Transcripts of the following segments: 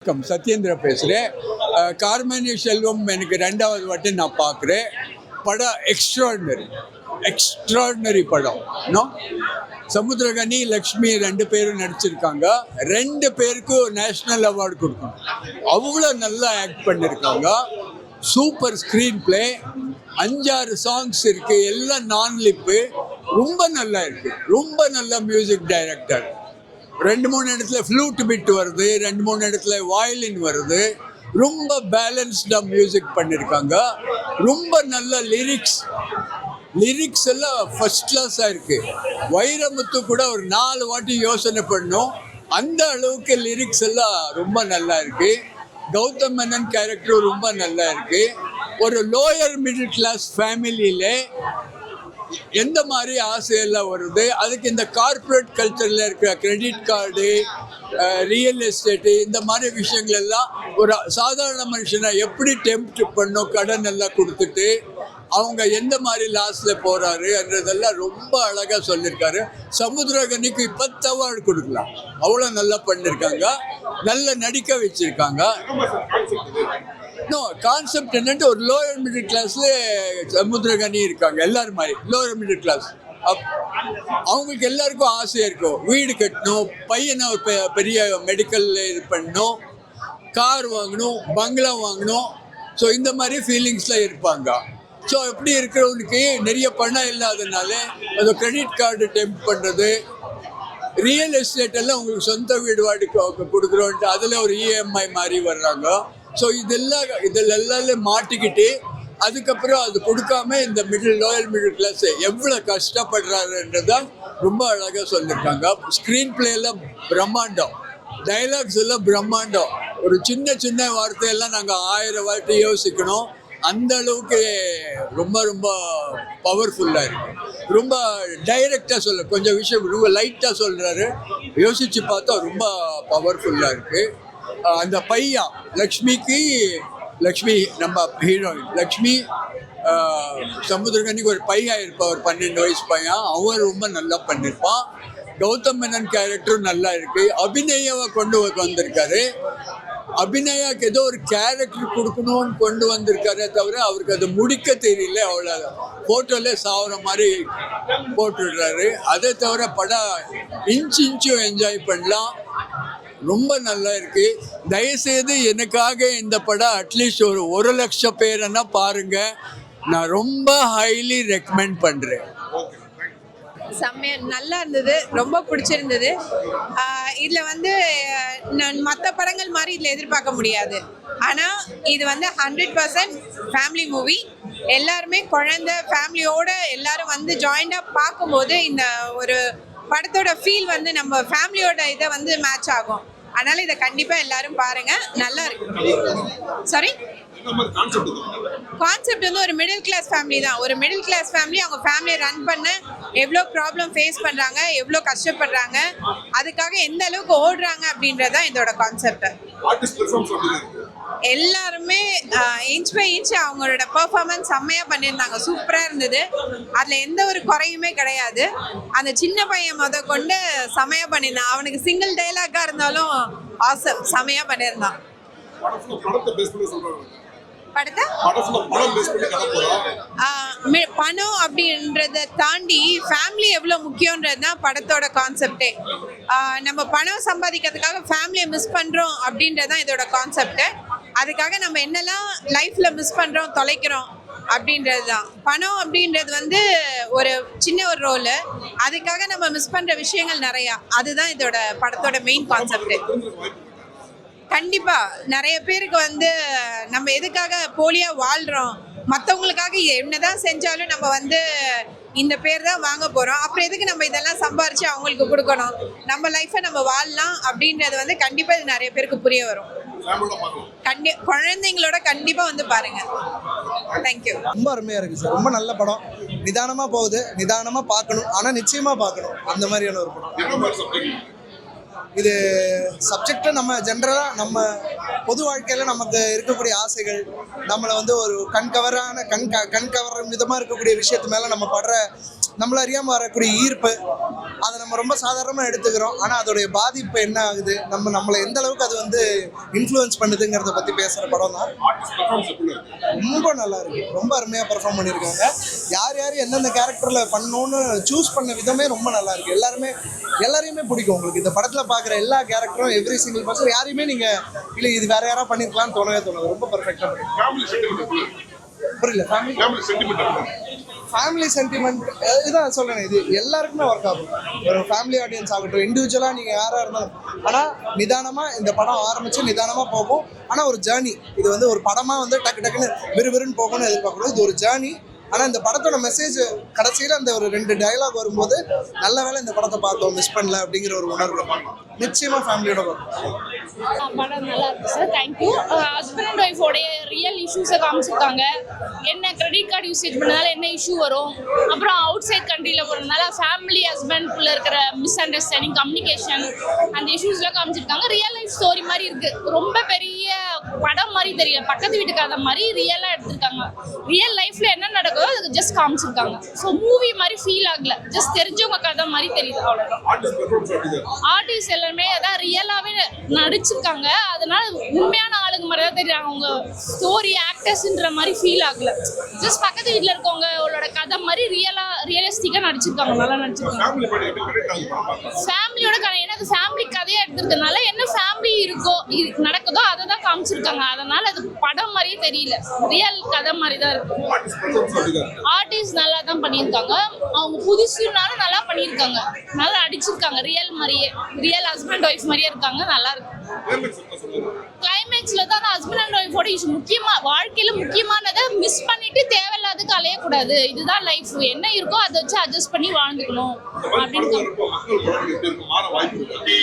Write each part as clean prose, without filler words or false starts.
வணக்கம், சத்யேந்திர பேசுகிறேன். கார்மேனி செல்வம் எனக்கு ரெண்டாவது வாட்டி நான் பார்க்குறேன். படம் எக்ஸ்ட்ராடினரி படம். சமுத்திரகனி, லக்ஷ்மி ரெண்டு பேரும் நடிச்சிருக்காங்க. ரெண்டு பேருக்கும் நேஷ்னல் அவார்டு கொடுக்கணும். அவ்வளோ நல்லா ஆக்ட் பண்ணியிருக்காங்க. சூப்பர் ஸ்க்ரீன் பிளே, 5-6 சாங்ஸ் இருக்குது, எல்லாம் நான் லிப்பு. ரொம்ப நல்லா இருக்குது. ரொம்ப நல்ல மியூசிக் டைரக்டர். 2-3 இடத்துல ஃப்ளூட் பிட் வருது, 2-3 இடத்துல வயலின் வருது. ரொம்ப பேலன்ஸ்டாக மியூசிக் பண்ணியிருக்காங்க. ரொம்ப நல்ல லிரிக்ஸ் எல்லாம் ஃபர்ஸ்ட் கிளாஸாக இருக்குது. வைரமுத்து கூட ஒரு 4 வாட்டி யோசனை பண்ணும், அந்த அளவுக்கு லிரிக்ஸ் எல்லாம் ரொம்ப நல்லா இருக்குது. கௌதம் மேனன் கேரக்டரும் ரொம்ப நல்லா இருக்குது. ஒரு லோயர் மிடில் கிளாஸ் ஃபேமிலியில் எந்த மாதிரி ஆசையெல்லாம் வருது, அதுக்கு இந்த கார்ப்பரேட் கல்ச்சரில் இருக்கிற கிரெடிட் கார்டு, ரியல் எஸ்டேட்டு, இந்த மாதிரி விஷயங்கள் எல்லாம் ஒரு சாதாரண மனுஷனை எப்படி டெம்ப்ட் பண்ணும், கடன் எல்லாம் கொடுத்துட்டு அவங்க எந்த மாதிரி லாஸில் போகிறாருன்றதெல்லாம் ரொம்ப அழகாக சொல்லியிருக்காரு. சமுத்திரகனிக்கு 10 அவார்டு கொடுக்கலாம், அவ்வளோ நல்லா பண்ணியிருக்காங்க. நல்லா நடிக்க வச்சுருக்காங்க. கான்செப்ட் என்னட்டு ஒரு லோயர் மிடில் கிளாஸ்ல சமுத்திரகனி இருக்காங்க. எல்லாரும் மாதிரி லோயர் மிடில் கிளாஸ். அவங்களுக்கு எல்லாருக்கும் ஆசையாக இருக்கும், வீடு கட்டணும், பையனை ஒரு பெரிய மெடிக்கலில் இது பண்ணணும், கார் வாங்கணும், பங்களா வாங்கணும். ஸோ இந்த மாதிரி ஃபீலிங்ஸில் இருப்பாங்க. ஸோ எப்படி இருக்கிறவனுக்கு நிறைய பணம் இல்லாதனால அது கிரெடிட் கார்டு டெம்ப்ட் பண்ணுறது, ரியல் எஸ்டேட் எல்லாம் உங்களுக்கு சொந்த வீடு வாடகை கொடுக்குறோன்ட்டு அதில் ஒரு இஎம்ஐ மாதிரி வர்றாங்க. ஸோ இதெல்லாம் மாட்டிக்கிட்டு அதுக்கப்புறம் அது கொடுக்காம இந்த லோயர் மிடில் கிளாஸ் எவ்வளோ கஷ்டப்படுறாருன்றதான் ரொம்ப அழகாக சொல்லியிருக்காங்க. ஸ்க்ரீன் பிளே எல்லாம் பிரம்மாண்டம், டைலாக்ஸ் எல்லாம் பிரம்மாண்டம். ஒரு சின்ன வார்த்தையெல்லாம் நாங்கள் 1000 வாட்டி யோசிக்கணும். அந்த அளவுக்கு ரொம்ப ரொம்ப பவர்ஃபுல்லாக இருக்குது. ரொம்ப டைரெக்டாக கொஞ்சம் விஷயம் ரொம்ப லைட்டாக சொல்கிறாரு, யோசித்து பார்த்தா ரொம்ப பவர்ஃபுல்லாக இருக்குது. அந்த பையன் லக்ஷ்மி நம்ம ஹீரோயின் லக்ஷ்மி, சமுத்திரகனிக்கு ஒரு பையன் இருப்பான், ஒரு 12 வயசு பையன். அவன் ரொம்ப நல்லா பண்ணியிருப்பான். கௌதம் மேனன் கேரக்டரும் நல்லா இருக்குது. அபிநயாவை கொண்டு வந்திருக்காரு. அபிநயாக்கு ஏதோ ஒரு கேரக்டர் கொடுக்கணும்னு கொண்டு வந்திருக்காரே தவிர அவருக்கு அது முடிக்க தெரியல. அவ்வளோ ஃபோட்டோலே சாவுற மாதிரி போட்டுடுறாரு. அதை தவிர படம் இன்ச்சும் என்ஜாய் பண்ணலாம். ரொம்ப நல்லா இருக்கு. தயவுசெய்து எனக்காக இந்த படம் அட்லீஸ்ட் ஒரு 1,00,000 பேரைன்னா பாருங்க. நான் ரொம்ப ஹைலி ரெக்கமெண்ட் பண்றேன். செம்மையா நல்லா இருந்தது, ரொம்ப பிடிச்சிருந்தது. இதில் மற்ற படங்கள் மாதிரி இதில் எதிர்பார்க்க முடியாது. ஆனால் இது 100% ஃபேமிலி மூவி. எல்லாருமே குழந்தை ஃபேமிலியோடு எல்லாரும் ஜாயிண்டாக பார்க்கும்போது இந்த ஒரு படத்தோட ஃபீல் நம்ம ஃபேமிலியோட இதை மேட்ச் ஆகும். அதனால இதை கண்டிப்பாக எல்லாரும் பாருங்க, நல்லா இருக்கு. சாரி, கான்செப்ட் ஒரு மிடில் கிளாஸ் ஃபேமிலி தான். ஒரு மிடில் கிளாஸ் ஃபேமிலி அவங்க ஃபேமிலியை ரன் பண்ண எவ்வளோ ப்ராப்ளம் ஃபேஸ் பண்ணுறாங்க, எவ்வளோ கஷ்டப்படுறாங்க, அதுக்காக எந்த அளவுக்கு ஓடுறாங்க அப்படின்றதான் இதோட கான்செப்ட். எல்லாருமே இன்ச் பை இன்ச் அவங்களோட பெர்ஃபார்மன்ஸ் செம்மையாக பண்ணியிருந்தாங்க. சூப்பராக இருந்தது. அதில் எந்த ஒரு குறையுமே கிடையாது. அந்த சின்ன பையன் கொண்டு செம்மையாக பண்ணியிருந்தான். அவனுக்கு சிங்கிள் டைலாக்காக இருந்தாலும் ஆசம், செம்மையாக பண்ணியிருந்தான். பணம் அப்படின்றத தாண்டி ஃபேமிலி எவ்வளோ முக்கியன்றது தான் படத்தோட கான்செப்டே. நம்ம பணம் சம்பாதிக்கிறதுக்காக ஃபேமிலியை மிஸ் பண்ணுறோம் அப்படின்றது தான் இதோட கான்செப்டு. அதுக்காக நம்ம என்னெல்லாம் லைஃப்பில் மிஸ் பண்ணுறோம், தொலைக்கிறோம் அப்படின்றது தான். பணம் அப்படின்றது ஒரு சின்ன ஒரு ரோலு. அதுக்காக நம்ம மிஸ் பண்ணுற விஷயங்கள் நிறையா. அதுதான் இதோட படத்தோட மெயின் கான்செப்டு. கண்டிப்பாக நிறைய பேருக்கு நம்ம எதுக்காக போலியாக வாழ்கிறோம், மற்றவங்களுக்காக என்னதான் செஞ்சாலும் நம்ம இந்த பேர் தான் வாங்க போகிறோம், அப்புறம் எதுக்கு நம்ம இதெல்லாம் சம்பாரித்து அவங்களுக்கு கொடுக்கணும், நம்ம லைஃப்பை நம்ம வாழலாம் அப்படின்றது கண்டிப்பாக இது நிறைய பேருக்கு புரிய வரும். குழந்தைங்களோட கண்டிப்பாக பாருங்க. தேங்க்யூ. ரொம்ப அருமையாக இருக்குது சார். ரொம்ப நல்ல படம். நிதானமாக போகுது, நிதானமாக பார்க்கணும், ஆனால் நிச்சயமாக பார்க்கணும். அந்த மாதிரியான ஒரு படம். இது சப்ஜெக்டை நம்ம ஜென்ரலாக நம்ம பொது வாழ்க்கையில் நமக்கு இருக்கக்கூடிய ஆசைகள், நம்மளை ஒரு கண் கவர்ற விதமாக இருக்கக்கூடிய விஷயத்து மேலே நம்ம நம்மளை அறியாமல் வரக்கூடிய ஈர்ப்பு, அதை நம்ம ரொம்ப சாதாரணமாக எடுத்துக்கிறோம். ஆனால் அதோடைய பாதிப்பு என்ன ஆகுது, நம்மளை எந்த அளவுக்கு அது வந்து இன்ஃப்ளூயன்ஸ் பண்ணுதுங்கிறத பற்றி பேசுகிற படம் தான். ரொம்ப நல்லா இருக்கு, ரொம்ப அருமையாக பெர்ஃபார்ம் பண்ணியிருக்காங்க. யார் யார் எந்தெந்த கேரக்டரில் பண்ணணும்னு சூஸ் பண்ண விதமே ரொம்ப நல்லா இருக்கு. எல்லாரையுமே பிடிக்கும் உங்களுக்கு. இந்த படத்தில் பார்க்குற எல்லா கேரக்டரும் எவ்ரி சிங்கிள் பர்சன் யாரையுமே நீங்கள் இல்லை இது வேற யாராவது பண்ணியிருக்கலாம்னு தோணாது. ரொம்ப பர்ஃபெக்டாக பண்ணிருக்கோம். புரியல. ஃபேமிலி சென்டிமெண்ட் இதுதான் சொல்கிறேன். இது எல்லாருக்குமே ஒர்க் ஆகும். ஒரு ஃபேமிலி ஆடியன்ஸ் ஆகட்டும், இண்டிவிஜுவலாக நீங்கள் யாராக இருந்தாலும். ஆனால் நிதானமாக இந்த படம் ஆரம்பித்து நிதானமாக போகும். ஆனால் ஒரு ஜேர்னி. இது வந்து ஒரு படமாக வந்து டக்கு டக்குன்னு விறுவிறுன்னு போகணும்னு எதிர்பார்க்கணும். இது ஒரு ஜேர்னி. ஆனால் இந்த படத்தோட மெசேஜ் கடைசியில் அந்த ஒரு 2 டயலாக் வரும்போது நல்ல வேளை இந்த படத்தை பார்த்தோம், மிஸ் பண்ணல அப்படிங்கிற ஒரு உணர்வு. நிச்சயமாக ஃபேமிலியோட வரும். படம் நல்லா இருக்கு சார். தேங்க்யூ. ஹஸ்பண்ட் அண்ட் ஒய்ஃபோடைய ரியல் இஷ்யூஸை காமிச்சிருக்காங்க. என்ன கிரெடிட் கார்டு யூசேஜ் பண்ணதால என்ன இஷ்யூ வரும், அப்புறம் அவுட் சைட் கண்ட்ரியில் போகிறதுனால ஃபேமிலி ஹஸ்பண்ட்குள்ளே இருக்கிற மிஸ் அண்டர்ஸ்டாண்டிங், கம்யூனிகேஷன், அந்த இஷ்யூஸ்லாம் காமிச்சிருக்காங்க. ரியல் லைஃப் ஸ்டோரி மாதிரி இருக்குது. ரொம்ப பெரிய படம் மாதிரி தெரியல, பக்கத்து வீட்டு கதை மாதிரி ரியலாக எடுத்திருக்காங்க. ரியல் லைஃப்பில் என்ன நடக்குதோ அதுக்கு ஜஸ்ட் காமிச்சிருக்காங்க. ஸோ மூவி மாதிரி ஃபீல் ஆகல, ஜஸ்ட் தெரிஞ்சவங்க கதை மாதிரி தெரியுது, அவ்வளோதான். ஆர்டிஸ்ட் எல்லாருமே அதான் ரியலாகவே நடிச்சிருக்காங்க. அதனால உண்மையான ஆளுங்க மாதிரி தான் தெரியுறாங்க. அவங்க ஸ்டோரி ஆக்டர்ஸ்ன்ற மாதிரி ஃபீல் ஆகல, ஜஸ்ட் பக்கத்து வீட்டில் இருக்கவங்க அவங்களோட கதை மாதிரி ரியலிஸ்டிக்காக நடிச்சிருக்காங்க. நல்லா நடிச்சிருக்காங்க. ஃபேமிலியோட கதை, ஏன்னா அது ஃபேமிலி கதையாக எடுத்திருக்கனால என்ன ஃபேமிலி இருக்கோ நடக்குதோ அதை தான் காமிச்சிருக்காங்க. அதனால அது படம் மாதிரியே தெரியல, ரியல் கதை மாதிரி தான் இருக்கு. ஆர்டிஸ்ட் நல்லா தான் பண்ணியிருக்காங்க. அவங்க புதுசுனாலும் நல்லா பண்ணியிருக்காங்க, நல்லா அடிச்சிருக்காங்க. ரியல் மாதிரியே, ரியல் ஹஸ்பண்ட் ஒய்ஃப் மாதிரியே இருக்காங்க. நல்லா இருக்கு. கிளைமேக்ஸ்ல தான் ஹஸ்பண்ட் அண்ட் ஒய்ஃபோட இஷ்யூ முக்கியமா, வாழ்க்கையில முக்கியமானதை மிஸ் பண்ணிட்டு தேவையில்லாததுக்கு அலையக்கூடாது. இதுதான் லைஃப், என்ன இருக்கோ அதை வச்சு அட்ஜஸ்ட் பண்ணி வாழ்ந்துக்கணும் அப்படின்னு.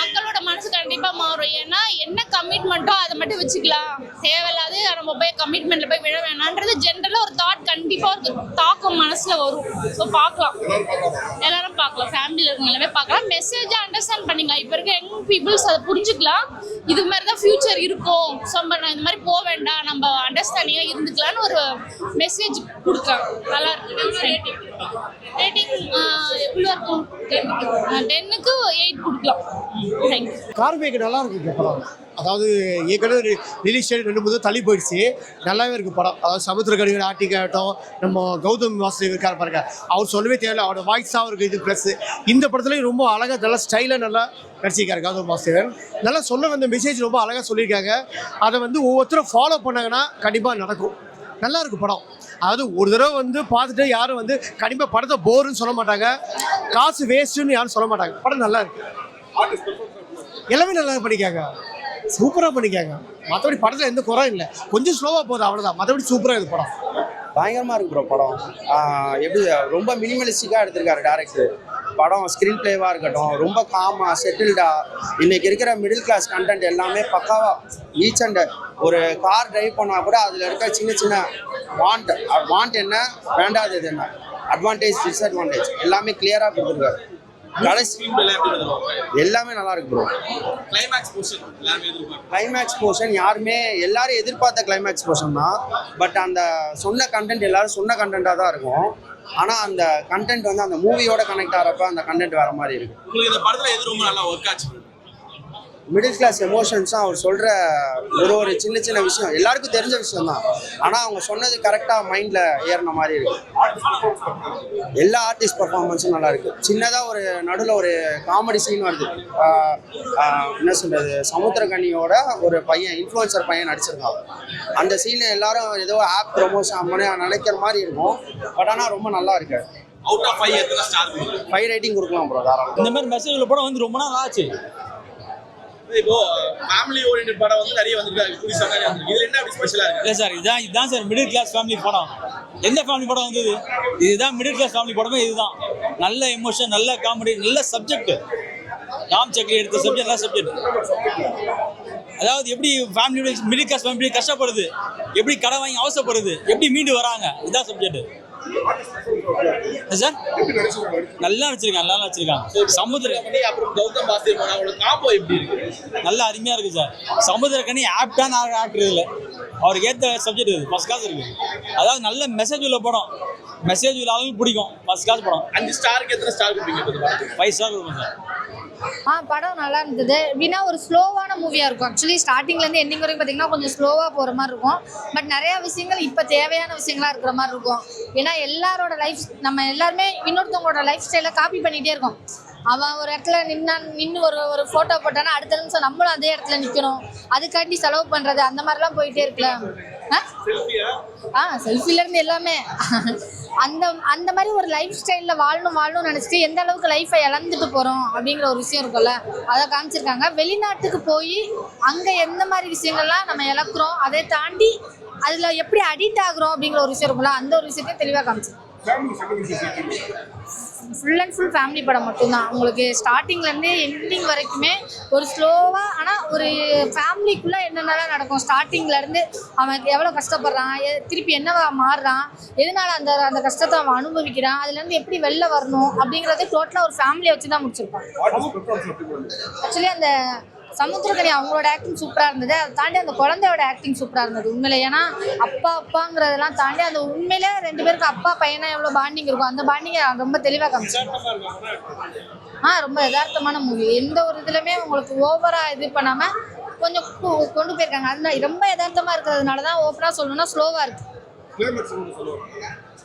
மக்களோட மனசு கண்டிப்பா மாறும். ஏன்னா என்ன கமிட்மெண்ட்டோ அதை மட்டும் வச்சுக்கலாம், தேவையில்லாது நம்ம போய் கமிட்மெண்ட்ல போய் விழ வேணான்றது ஜென்ரலா ஒரு தாட் கண்டிப்பா ஒரு தாக்கம் மனசுல வரும். ஸோ பார்க்கலாம், எல்லாரும் பார்க்கலாம், ஃபேமிலியில் இருக்க எல்லாமே பார்க்கலாம். மெசேஜை அண்டர்ஸ்டாண்ட் பண்ணிக்கலாம். இப்போ இருக்க யங் பீப்புள்ஸ் அதை புரிஞ்சுக்கலாம். இது மாதிரி தான் ஃபியூச்சர் இருக்கும், ஸோ நம்ம இந்த மாதிரி போக வேண்டாம், நம்ம அண்டர்ஸ்டாண்டிங்காக இருந்துக்கலான்னு ஒரு மெசேஜ் கொடுக்குறாங்க. நல்லா இருக்கு. ரேட்டிங் எவ்வளோ இருக்கும்? 10க்கு 8 கொடுக்கலாம். தேங்க்யூ. கார்பேக் நல்லா இருக்கு படம். அதாவது ஏற்கனவே ரிலீஸ் டேட் 2 தள்ளி போயிடுச்சு. நல்லாவே இருக்குது படம். அதாவது சமுத்திரக்கனியோட ஆக்டிங் ஆகட்டும், நம்ம கௌதம் வாசு இருக்கார் பாருங்க, அவர் சொல்லவே தேவையில்லை, அவரோட வாய்ஸாகவும் இருக்குது. இது ப்ளஸ் இந்த படத்துலேயும் ரொம்ப அழகாக நல்லா ஸ்டைலாக நல்லா நடிச்சிருக்காரு கௌதம் வாசுதேவன். நல்லா சொல்ல வந்த மெசேஜ் ரொம்ப அழகாக சொல்லியிருக்காங்க. அதை வந்து ஒவ்வொருத்தரும் ஃபாலோ பண்ணாங்கன்னா கண்டிப்பாக நடக்கும். நல்லா இருக்கு படம். அதாவது ஒரு தடவை வந்து பார்த்துட்டு யாரும் வந்து கண்டிப்பாக படத்தை போருன்னு சொல்ல மாட்டாங்க, காசு வேஸ்ட்டுன்னு யாரும் சொல்ல மாட்டாங்க. படம் நல்லா இருக்கு. எல்லாமே நல்லா பண்ணிக்காங்க, சூப்பராக பண்ணிக்காங்க. மற்றபடி படத்தில் எந்த குறை இல்லை, கொஞ்சம் ஸ்லோவாக போகுது அவ்வளோதான். மற்றபடி சூப்பராக இருக்குது படம். பயங்கரமாக இருக்கு ப்ரோ படம். எப்படி ரொம்ப மினிமலிஸ்டிக்காக எடுத்திருக்காரு டேரக்டர். படம் ஸ்க்ரீன் பிளேவாக இருக்கட்டும், ரொம்ப காமாக செட்டில்டாக. இன்றைக்கி இருக்கிற மிடில் கிளாஸ் கண்டென்ட் எல்லாமே பக்காவாக ஈச் அண்ட் ஒரு கார் டிரைவ் பண்ணால் கூட அதில் இருக்க சின்ன சின்ன வாண்ட் என்ன, வேண்டாதது என்ன, அட்வான்டேஜ் டிஸ்அட்வான்டேஜ் எல்லாமே கிளியராக கொடுத்துருக்காரு. கடைசி எல்லாமே நல்லா இருக்கு ப்ரோ. கிளைமேக்ஸ் போர்ஷன் யாருமே எல்லாரும் எதிர்பார்த்த கிளைமேக்ஸ் போர்ஷன் தான். பட் அந்த சொன்ன கண்டென்ட் எல்லாரும் சொன்ன கண்டென்ட்டாக தான் இருக்கும். ஆனால் அந்த கண்டென்ட் வந்து அந்த மூவியோட கனெக்ட் ஆகிறப்ப அந்த கண்டென்ட் வேற மாதிரி இருக்கு. உங்களுக்கு இந்த படத்தில் எது ரொம்ப நல்லா ஒர்க் ஆச்சு? மிடில் கிளாஸ் எமோஷன்ஸும் அவர் சொல்கிற ஒரு சின்ன சின்ன விஷயம் எல்லாருக்கும் தெரிஞ்ச விஷயம் தான். ஆனால் அவங்க சொன்னது கரெக்டாக மைண்டில் ஏறின மாதிரி இருக்கு. எல்லா ஆர்டிஸ்ட் பர்ஃபார்மன்ஸும் நல்லா இருக்கு. சின்னதாக ஒரு நடுவில் ஒரு காமெடி சீன் வருது. என்ன சொல்கிறது, சமுத்திரக்கனியோட ஒரு பையன், இன்ஃப்ளூயன்சர் பையன் நடிச்சிருக்காங்க. அந்த சீனை எல்லாரும் ஏதோ ஆப் ப்ரொமோஷன் நினைக்கிற மாதிரி இருக்கும். பட் ஆனால் ரொம்ப நல்லா இருக்கு. அவுட் ஆஃப் 5 எத்தனை ஸ்டார்? 5 ரேட்டிங் கொடுக்கலாம் ப்ரோ தாராளமாக. இந்த மாதிரி மெசேஜ் உள்ள படம் வந்து ரொம்ப நாள் ஆச்சு. இப்போ ஃபேமிலி ஓரியன்டட் படம் வந்து நிறைய வந்திருக்கு, புதுசா நிறைய வந்திருக்கு. இதுல என்ன அப்படி ஸ்பெஷலா இருக்கு? இல்லை சார், இதுதான் சார் மிடில் கிளாஸ் ஃபேமிலி படம். எந்த ஃபேமிலி படம் வந்தது? இதுதான் மிடில் கிளாஸ் ஃபேமிலி படமே இதுதான். நல்ல எமோஷன், நல்ல காமெடி, நல்ல சப்ஜெக்ட். ராம் சக்ரி எடுத்த சப்ஜெக்ட் நல்ல சப்ஜெக்ட். அதாவது எப்படி ஃபேமிலி, மிடில் கிளாஸ் ஃபேமிலி கஷ்டப்படுது, எப்படி கடை வாங்கி அவசரப்படுது, எப்படி மீண்டு வராங்க, இதுதான் சப்ஜெக்ட் சார். நல்லா நடிச்சிருக்காங்க, நல்லா நடிச்சிருக்காங்க. சமுத்திரக்கனி அப்புறம் கௌதம் வாசுதேவன் அவங்களோட காம்போ எப்படி இருக்கு? நல்லா அருமையா இருக்கு சார். சமுத்திரக்கனி ஆப்டான ஆக்டர் இல்லை, அவருக்கு ஏற்ற சப்ஜெக்ட் இது ஃபர்ஸ்ட் கிளாஸ் இருக்கு. அதாவது நல்ல மெசேஜ் உள்ள படம். மெசேஜ் உள்ள ஆளுங்களுக்கு பிடிக்கும். ஃபர்ஸ்ட் கிளாஸ் படம். 5 ஸ்டாருக்கு எத்தனை ஸ்டார் கொடுப்பீங்க இந்த படத்துக்கு? 5 ஸ்டார் கொடுப்பேன் சார். படம் நல்லா இருந்தது. எப்படின்னா ஒரு ஸ்லோவான மூவியாக இருக்கும். ஆக்சுவலி ஸ்டார்டிங்லேருந்து எண்டிங் வரைக்கும் பார்த்தீங்கன்னா கொஞ்சம் ஸ்லோவாக போகிற மாதிரி இருக்கும். பட் நிறையா விஷயங்கள் இப்போ தேவையான விஷயங்களாக இருக்கிற மாதிரி இருக்கும். ஏன்னா எல்லாரோட லைஃப் நம்ம எல்லாருமே இன்னொருத்தவங்களோட லைஃப் ஸ்டைலை காப்பி பண்ணிகிட்டே இருக்கோம். அவன் ஒரு இடத்துல நின்று ஒரு ஃபோட்டோ போட்டானா அடுத்த நிமிஷம் நம்மளும் அதே இடத்துல நிற்கணும். அதுக்காண்டி செலவு பண்ணுறது அந்த மாதிரிலாம் போயிட்டே இருக்குல்ல. செல்ஃபிலேருந்து எல்லாமே அந்த மாதிரி ஒரு லைஃப் ஸ்டைலில் வாழணும்னு நினச்சிட்டு எந்த அளவுக்கு லைஃப்பை இழந்துட்டு போகிறோம் அப்படிங்கிற ஒரு விஷயம் இருக்கும்ல, அதை காமிச்சிருக்காங்க. வெளிநாட்டுக்கு போய் அங்கே எந்த மாதிரி விஷயங்கள்லாம் நம்ம இழக்கிறோம், அதை தாண்டி அதில் எப்படி அடிக்ட் ஆகுறோம் அப்படிங்கிற ஒரு விஷயம் இருக்கும்ல, அந்த ஒரு விஷயத்தையும் தெளிவாக காமிச்சிருக்காங்க. ஃபுல் அண்ட் ஃபுல் ஃபேமிலி படம் மட்டும்தான். உங்களுக்கு ஸ்டார்டிங்லேருந்து எண்டிங் வரைக்குமே ஒரு ஸ்லோவாக, ஆனால் ஒரு ஃபேமிலிக்குள்ளே என்னென்னலாம் நடக்கும், ஸ்டார்டிங்லேருந்து அவன் எவ்வளோ கஷ்டப்படுறான், திருப்பி என்னவா மாறுறான், எதனால் அந்த கஷ்டத்தை அவன் அனுபவிக்கிறான், அதுலேருந்து எப்படி வெளில வரணும் அப்படிங்கிறது டோட்டலாக ஒரு ஃபேமிலியை வச்சு தான் முடிச்சிருப்பான். ஆக்சுவலி அந்த சமுத்திரக்கனி அவங்களோட ஆக்டிங் சூப்பராக இருந்தது. அதை தாண்டி அந்த குழந்தையோட ஆக்டிங் சூப்பராக இருந்தது உண்மையில. ஏன்னா அப்பாங்கிறதெல்லாம் தாண்டி அந்த உண்மையிலே 2 பேருக்கு அப்பா பையனா எவ்வளோ பாண்டிங் இருக்கும், அந்த பாண்டிங்கை ரொம்ப தெளிவாக காமிச்சிருக்காங்க. ரொம்ப யதார்த்தமான மூவி. எந்த ஒரு இதுலையுமே உங்களுக்கு ஓவராக இது பண்ணாமல் கொஞ்சம் கொண்டு போயிருக்காங்க. அது ரொம்ப யதார்த்தமாக இருக்கிறதுனால தான் ஓப்பனாக சொல்லணும்னா ஸ்லோவாக இருக்குது.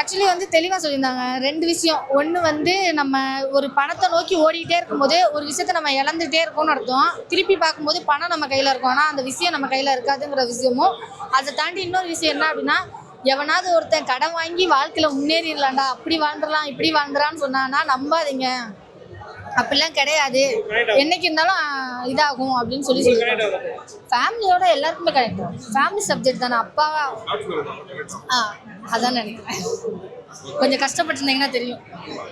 ஆக்சுவலி வந்து தெளிவாக சொல்லியிருந்தாங்க 2 விஷயம். ஒன்று நம்ம ஒரு பணத்தை நோக்கி ஓடிக்கிட்டே இருக்கும்போது ஒரு விஷயத்தை நம்ம இழந்துகிட்டே இருக்கோம்னு அர்த்தம். திருப்பி பார்க்கும்போது பணம் நம்ம கையில் இருக்கும், ஆனால் அந்த விஷயம் நம்ம கையில் இருக்காதுங்கிற விஷயமும். அதை தாண்டி இன்னொரு விஷயம் என்ன அப்படின்னா, எவனாவது ஒருத்தன் கடன் வாங்கி வாழ்க்கையில் முன்னேறிடலாம்டா, அப்படி வாழ்ந்துடலாம் இப்படி வாழ்ந்துடான்னு சொன்னான்னா நம்பாதீங்க, அப்படிலாம் கிடையாது, என்னைக்கு இருந்தாலும் இதாகும் அப்படின்னு சொல்லியிருக்காங்க. ஃபேமிலியோட எல்லாருக்குமே கரெக்ட். ஃபேமிலி சப்ஜெக்ட் தானே. அப்பாவா அதான் நினைக்கிறேன். கொஞ்சம் கஷ்டப்பட்டுருந்தீங்கன்னா தெரியும்.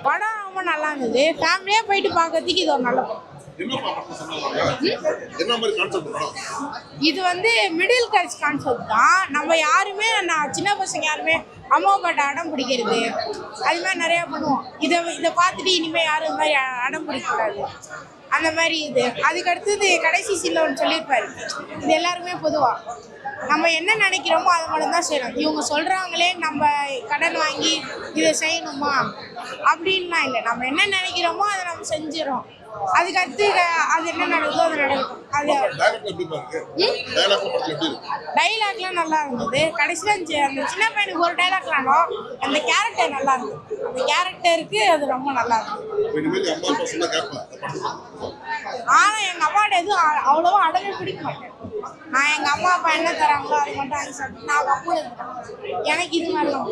படம் ரொம்ப நல்லா இருந்தது. ஃபேமிலியாக போயிட்டு பார்க்கறதுக்கு இது ஒரு நல்ல படம். இது வந்து மிடில் கிளாஸ் கான்செப்ட் தான். நம்ம யாருமே சின்ன பசங்க யாருமே அம்மா அப்பாட்ட அடம் பிடிக்கிறது அது மாதிரி நிறையா பண்ணுவோம். இதை பார்த்துட்டு இனிமேல் யாரும் இது மாதிரி அடம் பிடிக்கக்கூடாது அந்த மாதிரி. இது அதுக்கடுத்தது கடைசி சீனில் ஒன்று சொல்லியிருப்பாரு, இது எல்லாருமே பொதுவாக நம்ம என்ன நினைக்கிறோமோ அதை மட்டும் தான் செய்யணும். இவங்க சொல்கிறாங்களே நம்ம கடன் வாங்கி இதை செய்யணுமா அப்படின்லாம் இல்லை. நம்ம என்ன நினைக்கிறோமோ அதை நம்ம செஞ்சிடறோம். அதுக்கடுத்து அது என்ன நடக்குதோ அது நடக்கும். அது டைலாக்லாம் நல்லா இருந்தது. கடைசியில் அந்த சின்ன பையனுக்கு ஒரு டைலாக்லானோ அந்த கேரக்டர் நல்லா இருந்தது. அந்த கேரக்டருக்கு அது ரொம்ப நல்லா இருந்தது. ஆனால் எங்கள் அம்மாட்ட எதுவும் அவ்வளோவா அடவே பிடிக்க மாட்டேன். நான் எங்கள் அம்மா அப்பா என்ன தராங்களோ அது மட்டும் வாங்கி சாப்பிட்டு நான் கம்முன்னு இருக்கேன். எனக்கு இது மாதிரிலாம்